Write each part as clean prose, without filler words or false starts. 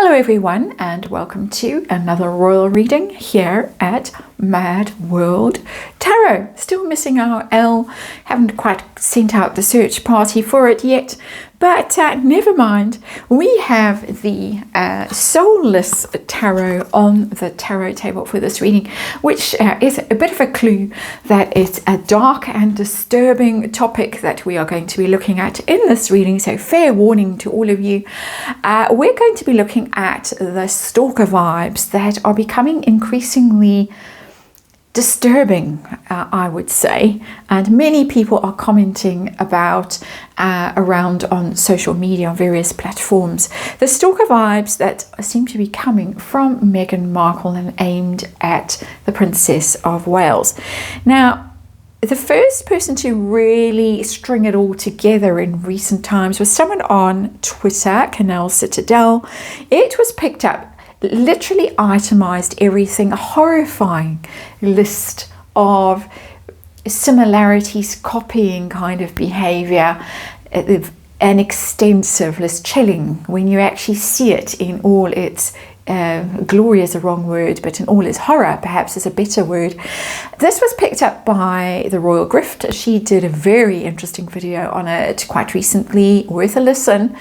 Hello everyone, and welcome to another royal reading here at Mad World Tarot. Still missing our L, haven't quite sent out the search party for it yet, but never mind. We have the soulless tarot on the tarot table for this reading, which is a bit of a clue that it's a dark and disturbing topic that we are going to be looking at in this reading. So fair warning to all of you. We're going to be looking at the stalker vibes that are becoming increasingly disturbing, I would say, and many people are commenting about around on social media on various platforms. The stalker vibes that seem to be coming from Meghan Markle and aimed at the Princess of Wales. Now, the first person to really string it all together in recent times was someone on Twitter, Canal Citadel. It was picked up, literally itemized everything, a horrifying list of similarities, copying kind of behavior, an extensive list, chilling when you actually see it in all its glory is a wrong word, but in all its horror perhaps is a better word. This was picked up by the Royal Grift. She did a very interesting video on it quite recently, worth a listen.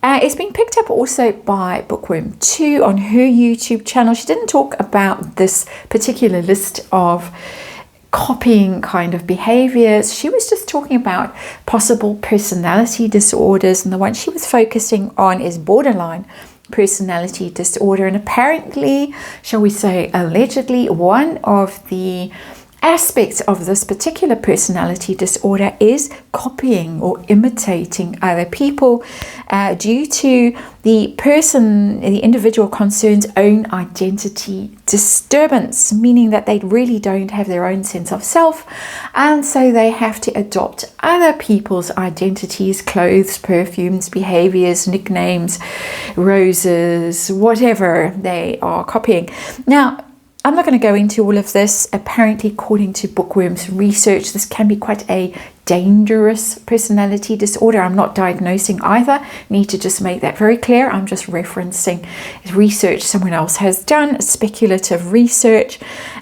It's been picked up also by Bookworm 2 on her YouTube channel. She didn't talk about this particular list of copying kind of behaviors. She was just talking about possible personality disorders, and the one she was focusing on is borderline personality disorder. And apparently, shall we say allegedly, one of the aspects of this particular personality disorder is copying or imitating other people due to the individual concerned's own identity disturbance, meaning that they really don't have their own sense of self, and so they have to adopt other people's identities, clothes, perfumes, behaviors, nicknames, roses, whatever they are copying. Now, I'm not going to go into all of this. Apparently, according to Bookworm's research, this can be quite a dangerous personality disorder. I'm not diagnosing either. Need to just make that very clear. I'm just referencing research someone else has done, speculative research.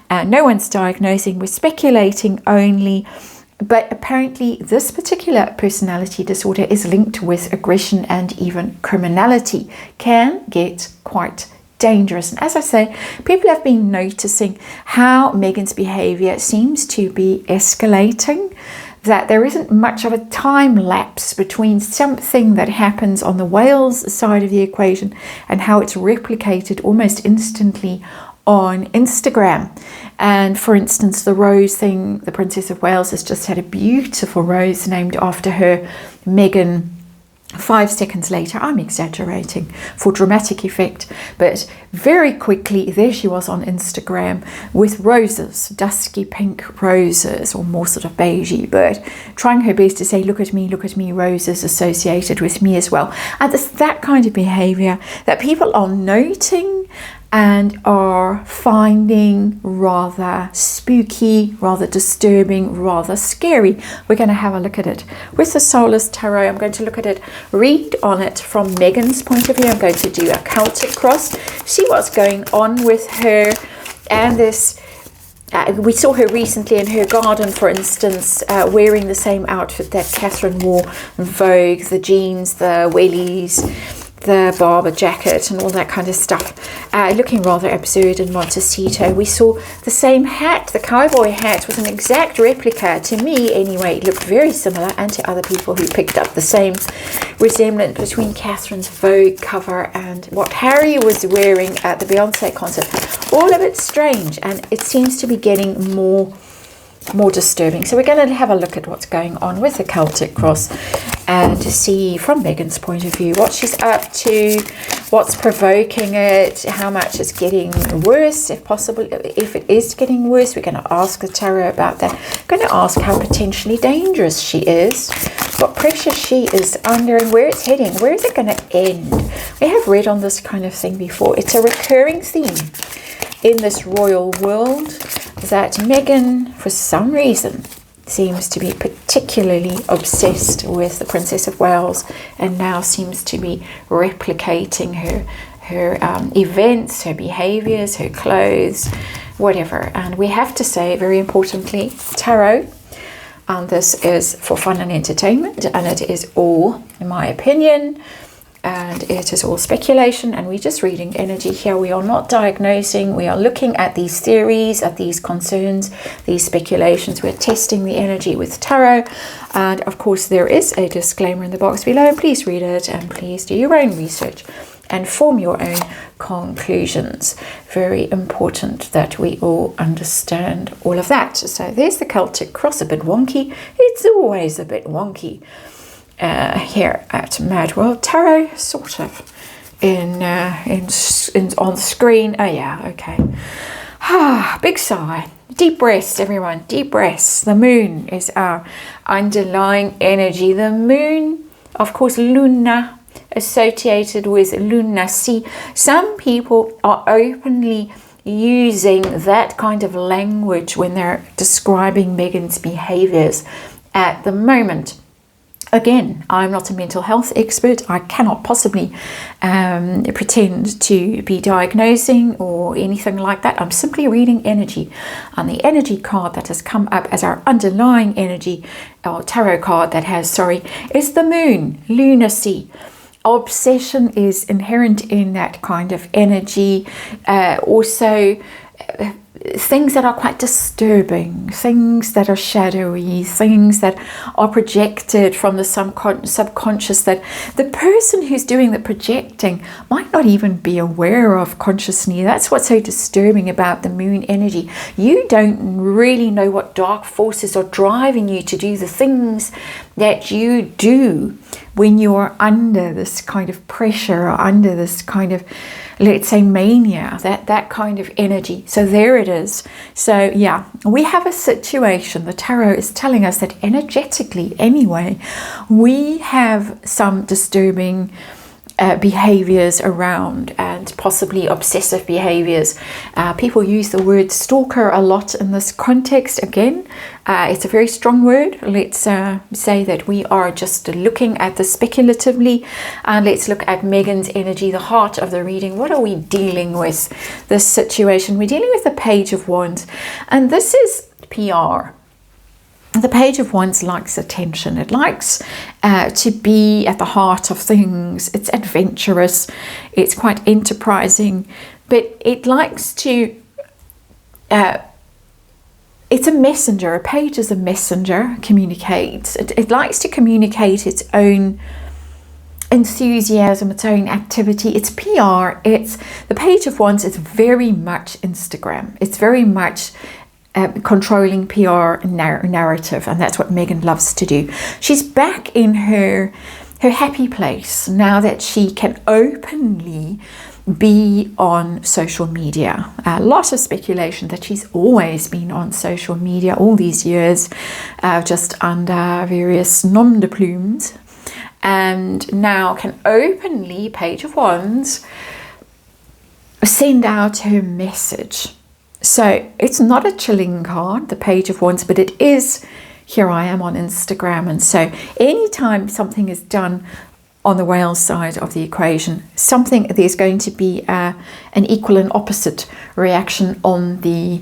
No one's diagnosing. We're speculating only. But apparently, this particular personality disorder is linked with aggression and even criminality. Can get quite dangerous. And as I say, people have been noticing how Meghan's behavior seems to be escalating, that there isn't much of a time lapse between something that happens on the Wales side of the equation and how it's replicated almost instantly on Instagram. And for instance, the rose thing, the Princess of Wales has just had a beautiful rose named after her. Meghan, 5 seconds later, I'm exaggerating for dramatic effect, but very quickly there she was on Instagram with roses, dusky pink roses, or more sort of beigey, but trying her best to say, look at me, roses associated with me as well. And it's that kind of behavior that people are noting and are finding rather spooky, rather disturbing, rather scary. We're going to have a look at it with the Soulless Tarot. I'm going to look at it, read on it from Meghan's point of view. I'm going to do a Celtic cross, see what's going on with her. And this, we saw her recently in her garden, for instance, wearing the same outfit that Catherine wore in Vogue, the jeans, the wellies, the barber jacket and all that kind of stuff, looking rather absurd in Montecito. We saw the same hat, the cowboy hat, was an exact replica. To me anyway, it looked very similar, and to other people who picked up the same resemblance between Catherine's Vogue cover and what Harry was wearing at the Beyonce concert. All of it strange, and it seems to be getting more disturbing. So we're going to have a look at what's going on with the Celtic cross and to see from Meghan's point of view what she's up to, what's provoking it, how much it's getting worse, if possible. If it is getting worse, we're going to ask the tarot about that. We're going to ask how potentially dangerous she is, what pressure she is under, and where it's heading. Where is it going to end? We have read on this kind of thing before. It's a recurring theme in this royal world that Meghan, for some reason, seems to be particularly obsessed with the Princess of Wales, and now seems to be replicating her events, her behaviors, her clothes, whatever. And we have to say, very importantly, tarot, and this is for fun and entertainment, and it is all, in my opinion, and it is all speculation, and we're just reading energy here. We are not diagnosing. We are looking at these theories, at these concerns, these speculations. We're testing the energy with tarot, and of course there is a disclaimer in the box below. Please read it, and please do your own research and form your own conclusions. Very important that we all understand all of that. So there's the Celtic cross, a bit wonky. It's always a bit wonky here at Mad World Tarot, sort of in on the screen. Oh yeah, okay. Big sigh. Deep breaths, everyone. Deep breaths. The moon is our underlying energy. The moon, of course, Luna, associated with lunacy. Some people are openly using that kind of language when they're describing Megan's behaviors at the moment. Again, I'm not a mental health expert. I cannot possibly pretend to be diagnosing or anything like that. I'm simply reading energy. And the energy card that has come up as our underlying energy, or tarot card that has, is the moon, lunacy. Obsession is inherent in that kind of energy. Also, things that are quite disturbing, things that are shadowy, things that are projected from the subconscious that the person who's doing the projecting might not even be aware of consciously. That's what's so disturbing about the moon energy. You don't really know what dark forces are driving you to do the things that you do when you are under this kind of pressure or under this kind of, let's say, mania, that kind of energy. So there it is. So yeah, we have a situation. The tarot is telling us that energetically anyway, we have some disturbing behaviors around, and possibly obsessive behaviors. People use the word stalker a lot in this context. Again, it's a very strong word. Let's say that we are just looking at this speculatively, and let's look at Megan's energy, the heart of the reading. What are we dealing with this situation? We're dealing with the Page of Wands, and this is PR. The Page of Wands likes attention. It likes to be at the heart of things. It's adventurous. It's quite enterprising. But it likes to... it's a messenger. A page is a messenger. Communicates. It likes to communicate its own enthusiasm, its own activity. It's PR. It's the Page of Wands is very much Instagram. It's very much... controlling PR narrative, and that's what Megan loves to do. She's back in her happy place now that she can openly be on social media. A lot of speculation that she's always been on social media all these years, just under various nom de plumes, and now can openly, Page of Wands, send out her message. So it's not a chilling card, the Page of Wands, but it is, here I am on Instagram. And so anytime something is done on the whale side of the equation, there's going to be an equal and opposite reaction on the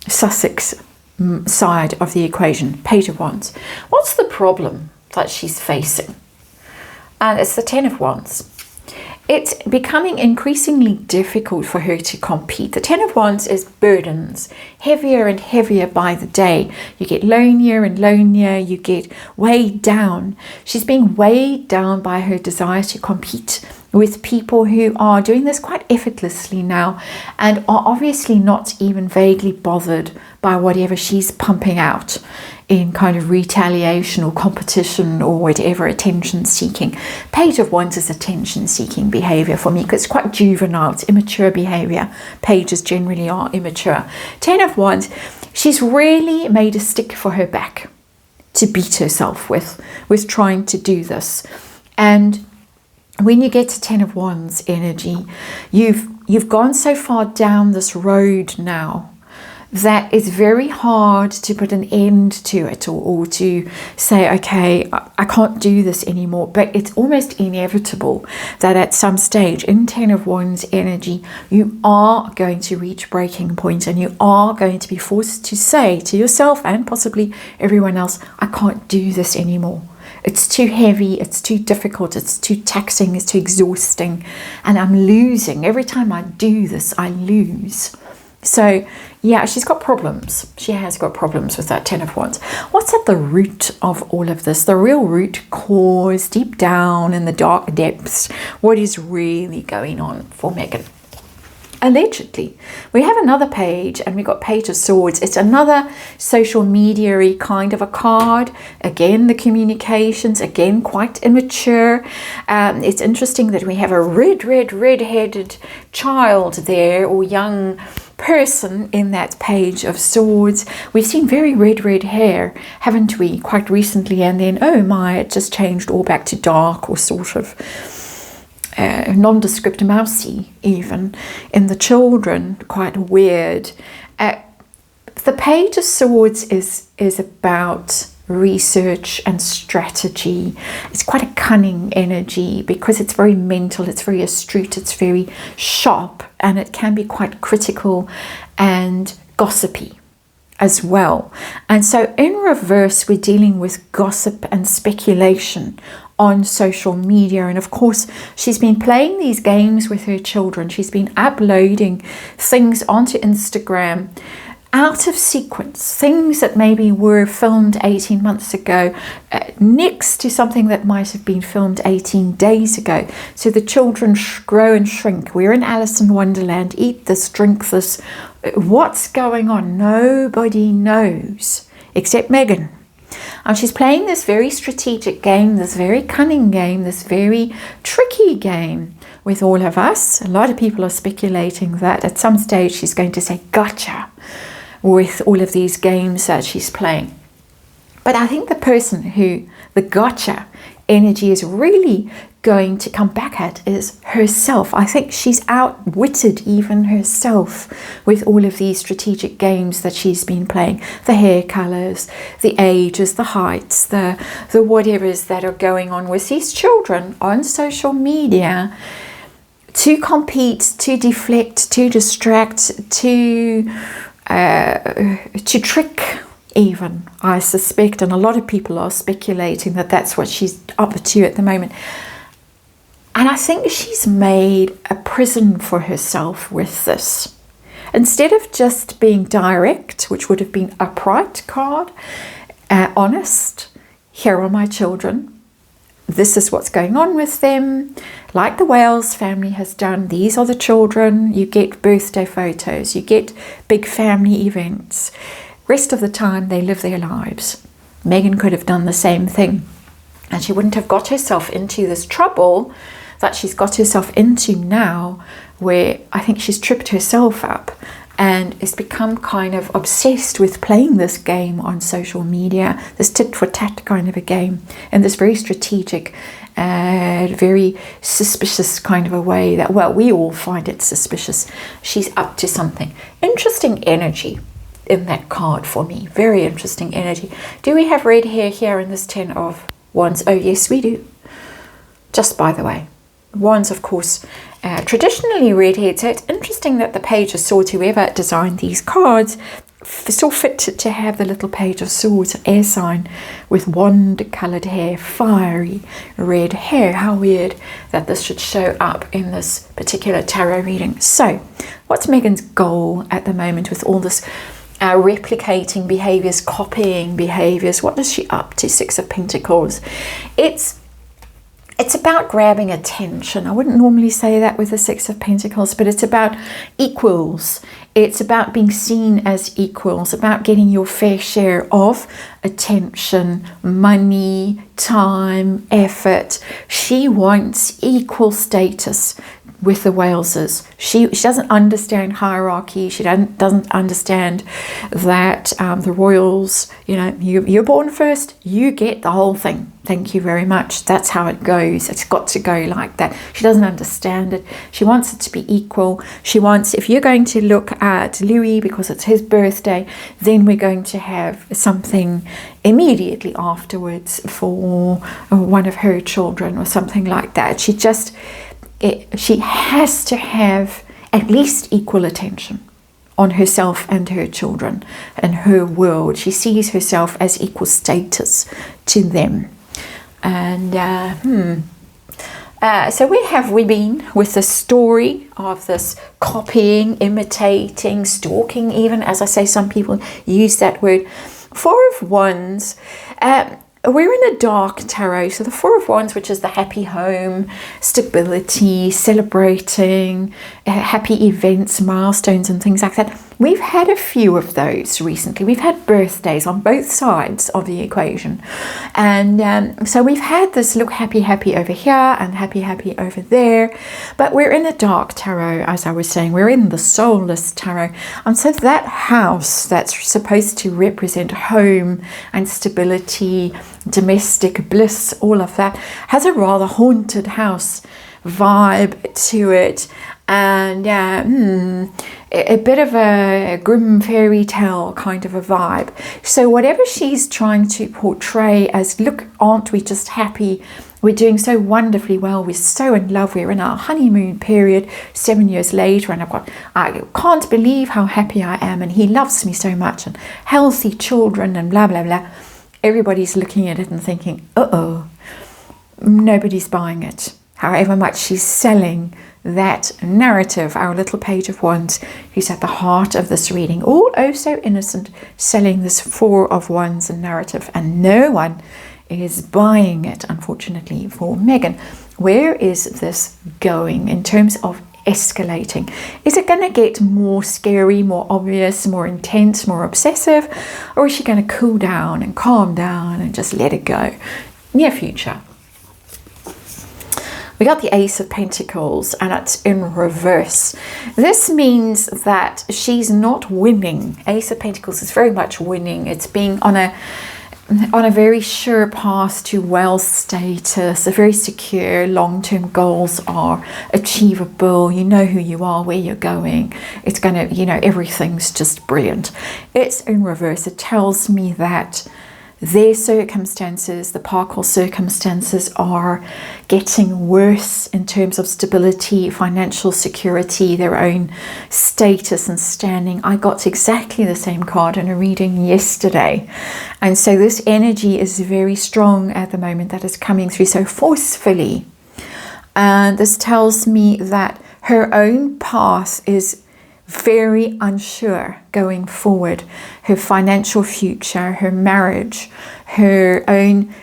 Sussex side of the equation, Page of Wands. What's the problem that she's facing? And it's the Ten of Wands. It's becoming increasingly difficult for her to compete. The Ten of Wands is burdens, heavier and heavier by the day. You get lonelier and lonelier, you get weighed down. She's being weighed down by her desire to compete with people who are doing this quite effortlessly now and are obviously not even vaguely bothered by whatever she's pumping out in kind of retaliation or competition or whatever, attention seeking. Page of Wands is attention seeking behavior for me because it's quite juvenile, it's immature behavior. Pages generally are immature. Ten of Wands, she's really made a stick for her back to beat herself with trying to do this. And when you get to Ten of Wands energy, you've gone so far down this road now that it's very hard to put an end to it, or to say, okay, I can't do this anymore. But it's almost inevitable that at some stage in 10 of Wands energy, you are going to reach breaking point, and you are going to be forced to say to yourself and possibly everyone else, I can't do this anymore. It's too heavy, it's too difficult, it's too taxing, it's too exhausting, and I'm losing. Every time I do this, I lose. So, yeah, she's got problems. She has got problems with that 10 of Wands. What's at the root of all of this? The real root cause, deep down in the dark depths, what is really going on for Megan? Allegedly, we have another page, and we've got Page of Swords. It's another social media-y kind of a card. Again, the communications, again, quite immature. It's interesting that we have a red-headed child there, or young person in that Page of Swords. We've seen very red hair, haven't we, quite recently, and then, oh my, it just changed all back to dark, or sort of nondescript mousy even in the children. Quite weird. The Page of Swords is about research and strategy. It's quite a cunning energy because it's very mental, it's very astute, it's very sharp, and it can be quite critical and gossipy as well. And so in reverse, we're dealing with gossip and speculation on social media. And of course, she's been playing these games with her children. She's been uploading things onto Instagram out of sequence, things that maybe were filmed 18 months ago, next to something that might have been filmed 18 days ago. So the children grow and shrink. We're in Alice in Wonderland. Eat this, drink this. What's going on? Nobody knows except Megan. And she's playing this very strategic game, this very cunning game, this very tricky game with all of us. A lot of people are speculating that at some stage she's going to say gotcha with all of these games that she's playing. But I think the person who the gotcha energy is really going to come back at is herself. I think she's outwitted even herself with all of these strategic games that she's been playing. The hair colors, the ages, the heights, the whatevers that are going on with these children on social media to compete, to deflect, to distract, to trick even, I suspect. And a lot of people are speculating that that's what she's up to at the moment. And I think she's made a prison for herself with this. Instead of just being direct, which would have been upright card, honest, here are my children, this is what's going on with them, like the Wales family has done. These are the children. You get birthday photos, you get big family events. Rest of the time they live their lives. Megan could have done the same thing, and she wouldn't have got herself into this trouble that she's got herself into now, where I think she's tripped herself up and has become kind of obsessed with playing this game on social media, this tit-for-tat kind of a game, in this very strategic, very suspicious kind of a way that, well, we all find it suspicious. She's up to something. Interesting energy in that card for me. Very interesting energy. Do we have red hair here in this 10 of Wands? Oh, yes, we do. Just by the way. Wands, of course, traditionally red-haired, so it's interesting that the Page of Swords, whoever designed these cards, saw fit to have the little Page of Swords, air sign, with wand-coloured hair, fiery red hair. How weird that this should show up in this particular tarot reading. So, what's Megan's goal at the moment with all this replicating behaviours, copying behaviours? What is she up to? Six of Pentacles. It's about grabbing attention. I wouldn't normally say that with the Six of Pentacles, but it's about equals. It's about being seen as equals, about getting your fair share of attention, money, time, effort. She wants equal status with the Waleses. She doesn't understand hierarchy. She doesn't understand that the royals, you know, you're born first, you get the whole thing. Thank you very much. That's how it goes. It's got to go like that. She doesn't understand it. She wants it to be equal. She wants, if you're going to look at Louis because it's his birthday, then we're going to have something immediately afterwards for one of her children or something like that. She has to have at least equal attention on herself and her children and her world. She sees herself as equal status to them. And so where have we been with the story of this copying, imitating, stalking even? As I say, some people use that word. Four of Wands. We're in a dark tarot. So the Four of Wands, which is the happy home, stability, celebrating, happy events, milestones and things like that. We've had a few of those recently. We've had birthdays on both sides of the equation. And so we've had this look happy, happy over here and happy, happy over there. But we're in a dark tarot, as I was saying. We're in the soulless tarot. And so that house that's supposed to represent home and stability, domestic bliss, all of that, has a rather haunted house vibe to it. And a bit of a grim fairy tale kind of a vibe. So whatever she's trying to portray as, look, aren't we just happy? We're doing so wonderfully well. We're so in love. We're in our honeymoon period 7 years later. And I can't believe how happy I am. And he loves me so much. And healthy children and blah, blah, blah. Everybody's looking at it and thinking, uh-oh, nobody's buying it. However much she's selling that narrative, our little Page of Wands, who's at the heart of this reading, all oh so innocent, selling this Four of Wands narrative, and no one is buying it, unfortunately, for Megan. Where is this going in terms of escalating? Is it going to get more scary, more obvious, more intense, more obsessive, or is she going to cool down and calm down and just let it go? Near future. We got the Ace of Pentacles and it's in reverse. This means that she's not winning. Ace of Pentacles is very much winning. It's being on a very sure path to wealth status, a very secure, long-term goals are achievable. You know who you are, where you're going. It's going to, you know, everything's just brilliant. It's in reverse. It tells me that their circumstances, the Parkle circumstances, are getting worse in terms of stability, financial security, their own status and standing. I got exactly the same card in a reading yesterday. And so this energy is very strong at the moment that is coming through so forcefully. And this tells me that her own path is very unsure going forward. Her financial future, her marriage, her own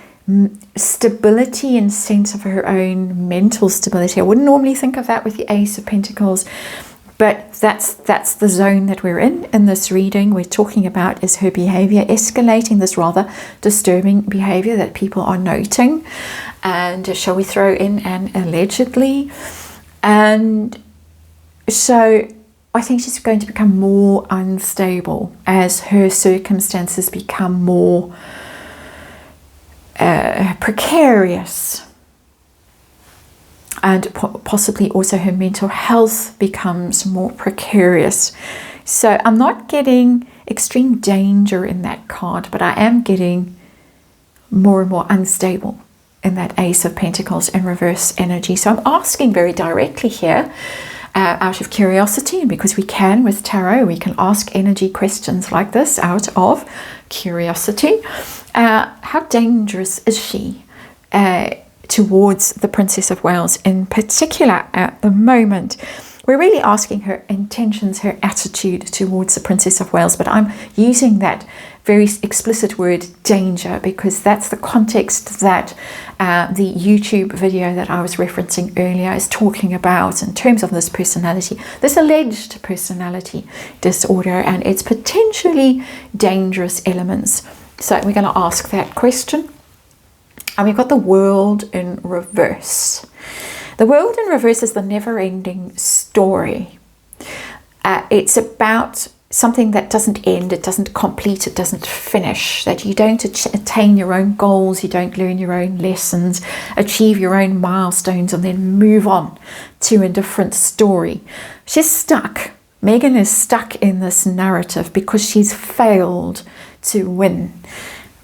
stability and sense of her own mental stability. I wouldn't normally think of that with the Ace of Pentacles, but that's the zone that we're in this reading. We're talking about is her behavior escalating, this rather disturbing behavior that people are noting. And shall we throw in an allegedly? And so I think she's going to become more unstable as her circumstances become more precarious, and possibly also her mental health becomes more precarious. So I'm not getting extreme danger in that card, but I am getting more and more unstable in that Ace of Pentacles in reverse energy. So I'm asking very directly here, out of curiosity, and because we can with tarot, we can ask energy questions like this out of curiosity. How dangerous is she towards the Princess of Wales in particular at the moment? We're really asking her intentions, her attitude towards the Princess of Wales, but I'm using that very explicit word danger because that's the context that the YouTube video that I was referencing earlier is talking about in terms of this personality, this alleged personality disorder and its potentially dangerous elements. So we're going to ask that question. And we've got the World in reverse. The World in Reverse is the never-ending story. It's about something that doesn't end, it doesn't complete, it doesn't finish, that you don't attain your own goals, you don't learn your own lessons, achieve your own milestones, and then move on to a different story. She's stuck. Megan is stuck in this narrative because she's failed to win.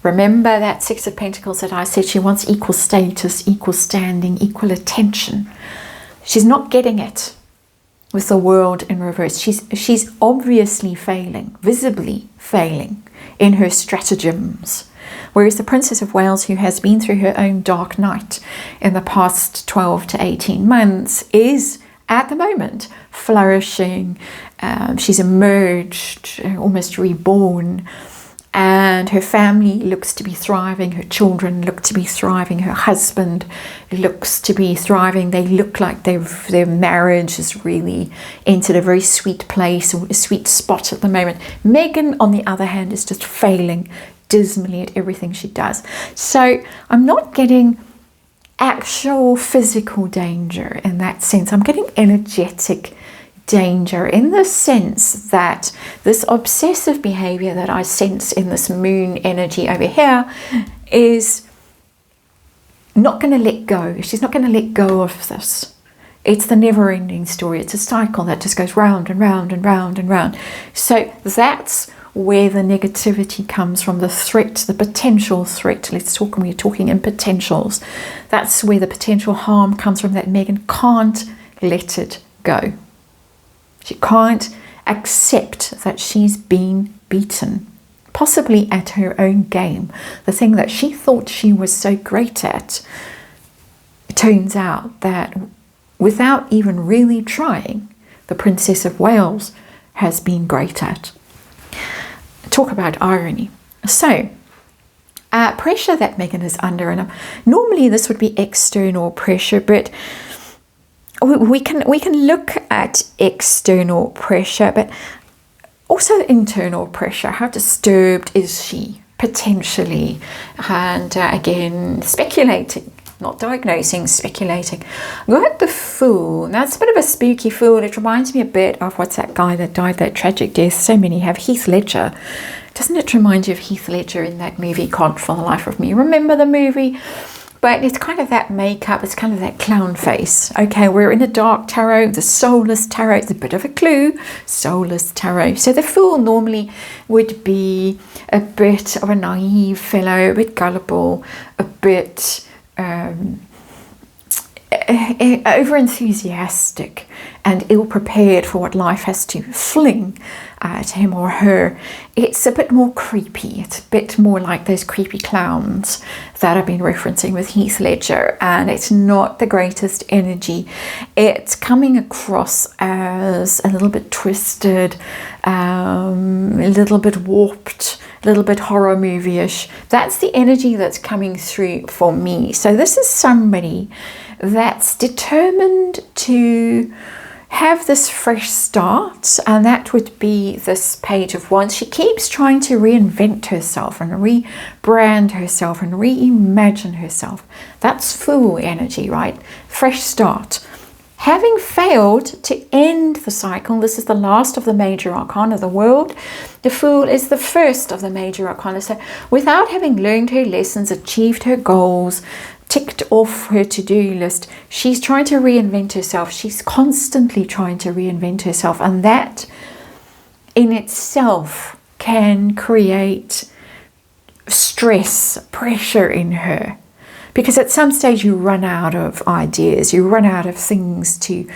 Remember that Six of Pentacles that I said she wants equal status, equal standing, equal attention. She's not getting it with the World in Reverse. She's obviously failing, visibly failing in her stratagems. Whereas the Princess of Wales, who has been through her own dark night in the past 12 to 18 months, is at the moment flourishing. She's emerged, almost reborn. And her family looks to be thriving, her children look to be thriving, her husband looks to be thriving. They look like their marriage has really entered a very sweet place, or a sweet spot at the moment. Megan, on the other hand, is just failing dismally at everything she does. So I'm not getting actual physical danger in that sense. I'm getting energetic danger in the sense that this obsessive behavior that I sense in this moon energy over here is not going to let go. She's not going to let go of this. It's the never-ending story. It's a cycle that just goes round and round and round and round. So that's where the negativity comes from, the threat, the potential threat. Let's talk when we're talking in potentials. That's where the potential harm comes from, that Megan can't let it go. She can't accept that she's been beaten, possibly at her own game. The thing that she thought she was so great at, it turns out that without even really trying, the Princess of Wales has been great at. Talk about irony. So, pressure that Megan is under, and normally this would be external pressure, but we can look at external pressure, but also internal pressure. How disturbed is she potentially? And again, speculating, not diagnosing, speculating. I've got the Fool. Now it's a bit of a spooky Fool. It reminds me a bit of what's that guy that died that tragic death. So many have, Heath Ledger. Doesn't it remind you of Heath Ledger in that movie Can't For the Life of Me? Remember the movie? But it's kind of that makeup, it's kind of that clown face. Okay, we're in a dark tarot, the soulless tarot. It's a bit of a clue, soulless tarot. So the Fool normally would be a bit of a naive fellow, a bit gullible, a bit over-enthusiastic and ill-prepared for what life has to fling at him or her. It's a bit more creepy. It's a bit more like those creepy clowns that I've been referencing with Heath Ledger, and it's not the greatest energy. It's coming across as a little bit twisted, a little bit warped, a little bit horror movie-ish. That's the energy that's coming through for me. So this is somebody that's determined to have this fresh start, and that would be this Page of Wands. She keeps trying to reinvent herself and rebrand herself and reimagine herself. That's Fool energy, right? Fresh start. Having failed to end the cycle, this is the last of the major arcana of the World. The Fool is the first of the major arcana. So without having learned her lessons, achieved her goals, ticked off her to-do list, she's trying to reinvent herself. She's constantly trying to reinvent herself, and that in itself can create stress, pressure in her, because at some stage you run out of ideas, you run out of things to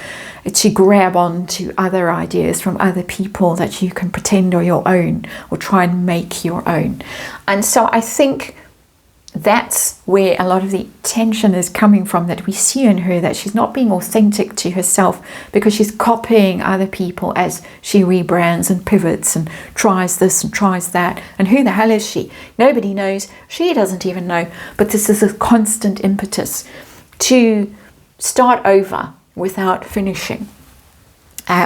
grab onto, other ideas from other people that you can pretend are your own or try and make your own. And so I think that's where a lot of the tension is coming from, that we see in her, that she's not being authentic to herself because she's copying other people as she rebrands and pivots and tries this and tries that. And who the hell is she? Nobody knows. She doesn't even know. But this is a constant impetus to start over without finishing.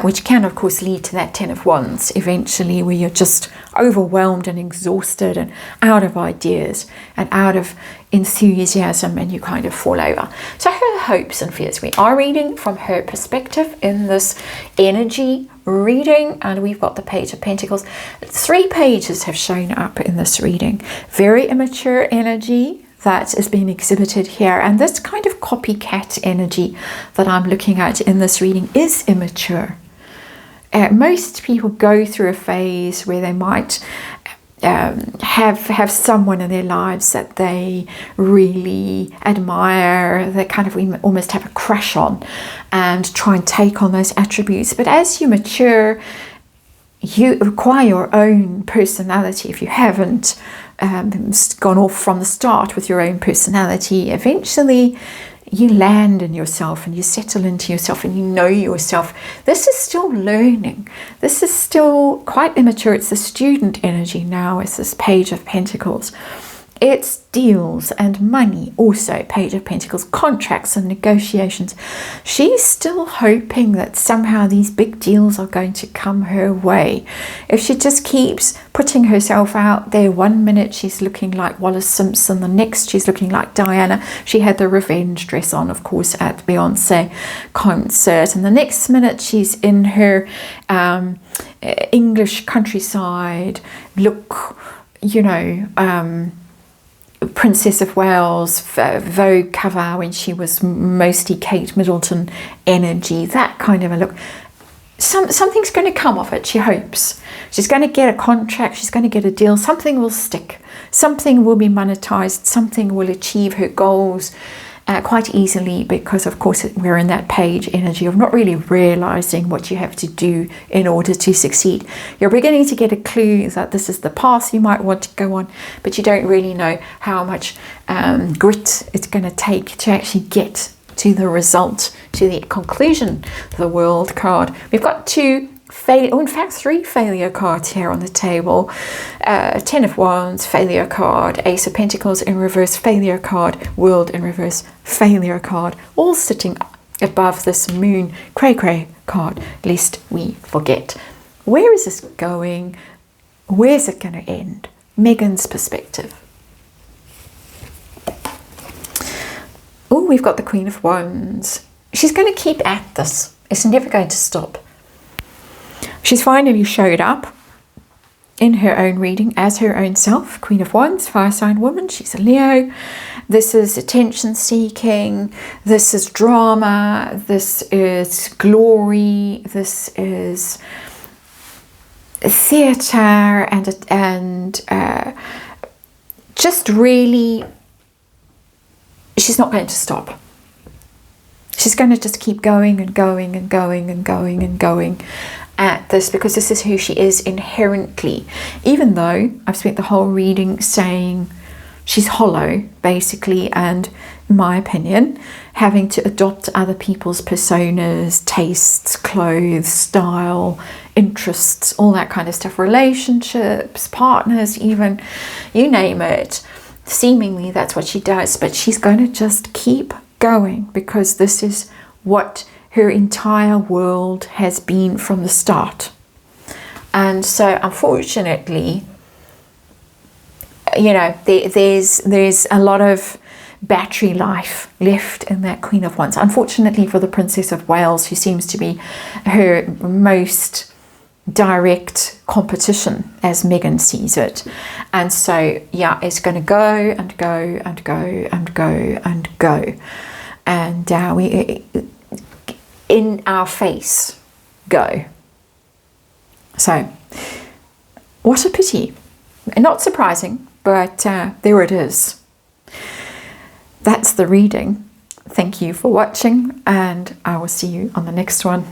which can of course lead to that 10 of Wands eventually, where you're just overwhelmed and exhausted and out of ideas and out of enthusiasm, and you kind of fall over. So her hopes and fears, we are reading from her perspective in this energy reading, and we've got the Page of Pentacles. 3 pages have shown up in this reading. Very immature energy that is being exhibited here, and this kind of copycat energy that I'm looking at in this reading is immature. Most people go through a phase where they might have someone in their lives that they really admire, they kind of almost have a crush on, and try and take on those attributes. But as you mature, you acquire your own personality. If you haven't gone off from the start with your own personality, eventually you land in yourself and you settle into yourself and you know yourself. This is still learning. This is still quite immature. It's the student energy now. It's this Page of Pentacles. It's deals and money, also Page of Pentacles, contracts and negotiations. She's still hoping that somehow these big deals are going to come her way. If she just keeps putting herself out there, one minute she's looking like Wallace Simpson, the next she's looking like Diana. She had the revenge dress on, of course, at Beyonce concert, and the next minute she's in her English countryside look, you know, Princess of Wales, Vogue cover when she was mostly Kate Middleton energy, that kind of a look. Something's going to come of it, she hopes. She's going to get a contract, she's going to get a deal, something will stick, something will be monetized, something will achieve her goals quite easily, because of course we're in that page energy of not really realizing what you have to do in order to succeed. You're beginning to get a clue that this is the path you might want to go on, but you don't really know how much grit it's going to take to actually get to the result, to the conclusion. The World card. We've got 2 in fact 3 failure cards here on the table. 10 of Wands, failure card, Ace of Pentacles in reverse, failure card, World in reverse, failure card, all sitting above this Moon cray card, lest we forget. Where is this going? Where's it going to end? Megan's perspective. Oh, we've got the Queen of Wands. She's going to keep at this. It's never going to stop. She's finally showed up in her own reading as her own self. Queen of Wands, fire sign woman. She's a Leo. This is attention seeking. This is drama. This is glory. This is theatre and just really, she's not going to stop. She's going to just keep going and going and going and going and going at this, because this is who she is inherently. Even though I've spent the whole reading saying she's hollow, basically, and in my opinion, having to adopt other people's personas, tastes, clothes, style, interests, all that kind of stuff, relationships, partners, even, you name it. Seemingly that's what she does, but she's going to just keep going, because this is what her entire world has been from the start. And so unfortunately, you know, there's a lot of battery life left in that Queen of Wands, unfortunately for the Princess of Wales, who seems to be her most direct competition as Megan sees it. And so yeah, it's going to go and go and go and go and go, and we in our face go. So what a pity. Not surprising, but there it is. That's the reading. Thank you for watching, and I will see you on the next one.